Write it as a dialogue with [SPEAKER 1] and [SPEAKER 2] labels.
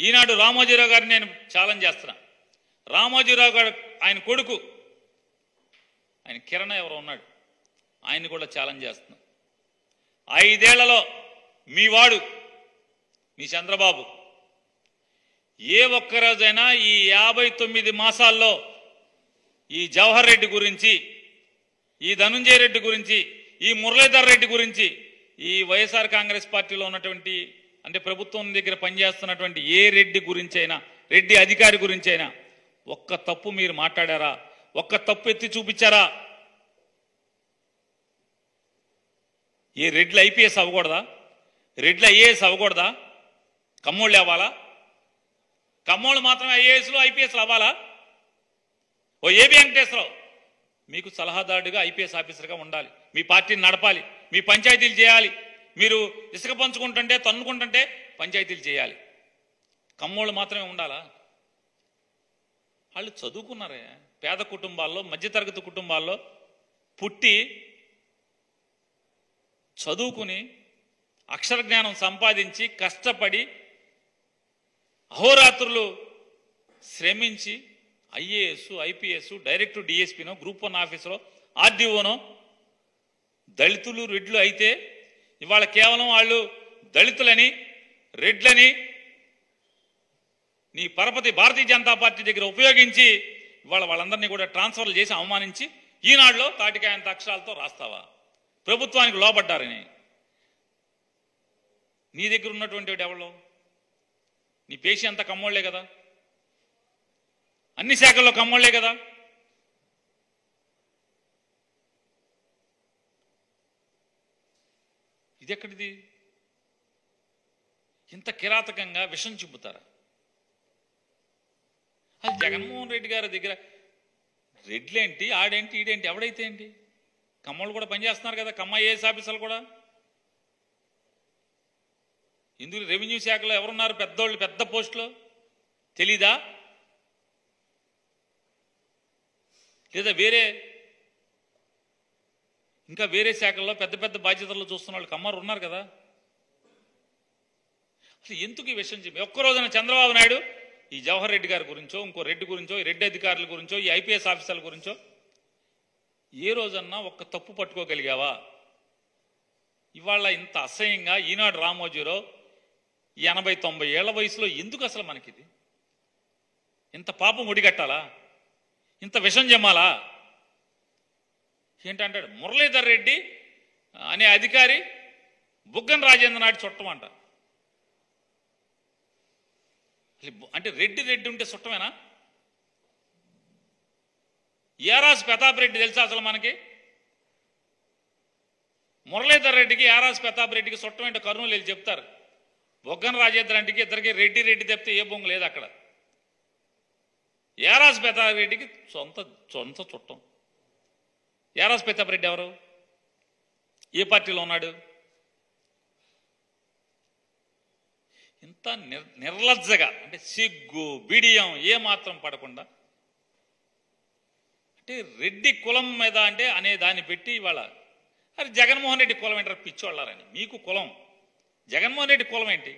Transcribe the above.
[SPEAKER 1] ఈనాడు రామోజీరావు గారిని నేను ఛాలెంజ్ చేస్తున్నా. రామోజీరావు గారు ఆయన కొడుకు ఆయన కిరణ్ ఎవరో ఉన్నాడు, ఆయన్ని కూడా ఛాలెంజ్ చేస్తున్నా. 5 ఏళ్లలో మీ వాడు మీ చంద్రబాబు ఏ ఒక్కరోజైనా ఈ 59 మాసాల్లో ఈ జవహర్ రెడ్డి గురించి, ఈ ధనుంజయ రెడ్డి గురించి, ఈ మురళీధర్ రెడ్డి గురించి, ఈ వైఎస్ఆర్ కాంగ్రెస్ పార్టీలో ఉన్నటువంటి అంటే ప్రభుత్వం దగ్గర పనిచేస్తున్నటువంటి ఏ రెడ్డి గురించైనా, రెడ్డి అధికారి గురించైనా ఒక్క తప్పు మీరు మాట్లాడారా? ఒక్క తప్పు ఎత్తి చూపించారా? ఏ రెడ్లు ఐపీఎస్ అవ్వకూడదా? రెడ్లు ఐఏఎస్ అవ్వకూడదా? కమ్మోళ్ళు అవ్వాలా? కమ్మోళ్ళు మాత్రమే ఐఏఎస్లు ఐపీఎస్లు అవ్వాలా? ఓ ఏబి వెంకటేశ్వరరావు మీకు సలహాదారుడిగా ఐపీఎస్ ఆఫీసర్గా ఉండాలి, మీ పార్టీని నడపాలి, మీ పంచాయతీలు చేయాలి, మీరు ఇసుక పంచుకుంటుంటే తన్నుకుంటుంటే పంచాయతీలు చేయాలి. కమ్మోళ్ళు మాత్రమే ఉండాలా? వాళ్ళు చదువుకున్నారే, పేద కుటుంబాల్లో మధ్యతరగతి కుటుంబాల్లో పుట్టి చదువుకుని అక్షర జ్ఞానం సంపాదించి కష్టపడి అహోరాత్రులు శ్రమించి ఐఏఎస్ ఐపీఎస్ డైరెక్ట్ డిఎస్పీనో గ్రూప్ 1 ఆఫీసరో ఆర్డీఓనో దళితులు రెడ్లు అయితే ఇవాళ కేవలం వాళ్ళు దళితులని రెడ్లని నీ పరపతి భారతీయ జనతా పార్టీ దగ్గర ఉపయోగించి ఇవాళ వాళ్ళందరినీ కూడా ట్రాన్స్ఫర్లు చేసి అవమానించి ఈనాడులో తాటికాయంత అక్షరాలతో రాస్తావా? ప్రభుత్వానికి లోబడ్డారని. నీ దగ్గర ఉన్నటువంటి ఎవరు? నీ పేషి అంతా కమ్మోళ్లే కదా, అన్ని శాఖల్లో కమ్మోళ్లే కదా. ఇది ఎక్కడిది? ఇంత కిరాతకంగా విషం చిమ్ముతారా? అది జగన్మోహన్ రెడ్డి గారి దగ్గర రెడ్లేంటి, ఆడేంటి, ఈడేంటి, ఎవడైతే ఏంటి? కమ్మోళ్ళు కూడా పనిచేస్తున్నారు కదా, కమ్మ ఐఏఎస్ ఆఫీసర్లు కూడా. ఇందుకు రెవెన్యూ శాఖలో ఎవరున్నారు పెద్దోళ్ళు, పెద్ద పోస్టులో? తెలీదా? లేదా వేరే ఇంకా వేరే శాఖల్లో పెద్ద పెద్ద బాధ్యతల్లో చూస్తున్న వాళ్ళు కమ్మరు ఉన్నారు కదా. అసలు ఎందుకు ఈ విషయం చెప్పి ఒక్కరోజున చంద్రబాబు నాయుడు ఈ జవహర్ రెడ్డి గారి గురించో, ఇంకో రెడ్డి గురించో, ఈ రెడ్డి అధికారుల గురించో, ఈ ఐపీఎస్ ఆఫీసర్ల గురించో ఏ రోజన్నా ఒక్క తప్పు పట్టుకోగలిగావా? ఇవాళ ఇంత అసహ్యంగా ఈనాడు రామోజీరావు 80-90 ఏళ్ల వయసులో ఎందుకు అసలు మనకిది? ఇంత పాపం ఒడిగట్టాలా? ఇంత విషం జమ్మాలా? ఏంటంటాడు మురళీధర్ రెడ్డి అనే అధికారి బుగ్గన రాజేంద్ర నాయుడు చుట్టమంట. అంటే రెడ్డి రెడ్డి ఉంటే చుట్టమేనా? యారాస్ ప్రతాప్ రెడ్డి తెలుసా అసలు మనకి? మురళీధర్ రెడ్డికి యారాస్ ప్రతాప్ రెడ్డికి చుట్టం ఏంటో కర్నూలు వెళ్ళి చెప్తారు. బుగ్గన రాజేంద్ర రెడ్డికి ఇద్దరికి రెడ్డి రెడ్డి తప్పితే ఏ బొంగు లేదు అక్కడ. యారాస్ ప్రతాప్ రెడ్డికి సొంత చుట్టం. యారాస్ ప్రతాప్ రెడ్డి ఎవరు? ఏ పార్టీలో ఉన్నాడు? ఇంత నిర్లజ్జగా అంటే సిగ్గు బిడియం ఏమాత్రం పడకుండా అంటే రెడ్డి కులం మీద అంటే అనే దాన్ని పెట్టి ఇవాళ అది జగన్మోహన్ రెడ్డి కులం ఏంటారు పిచ్చోళ్ళారని. మీకు కులం, జగన్మోహన్ రెడ్డి కులం ఏంటి?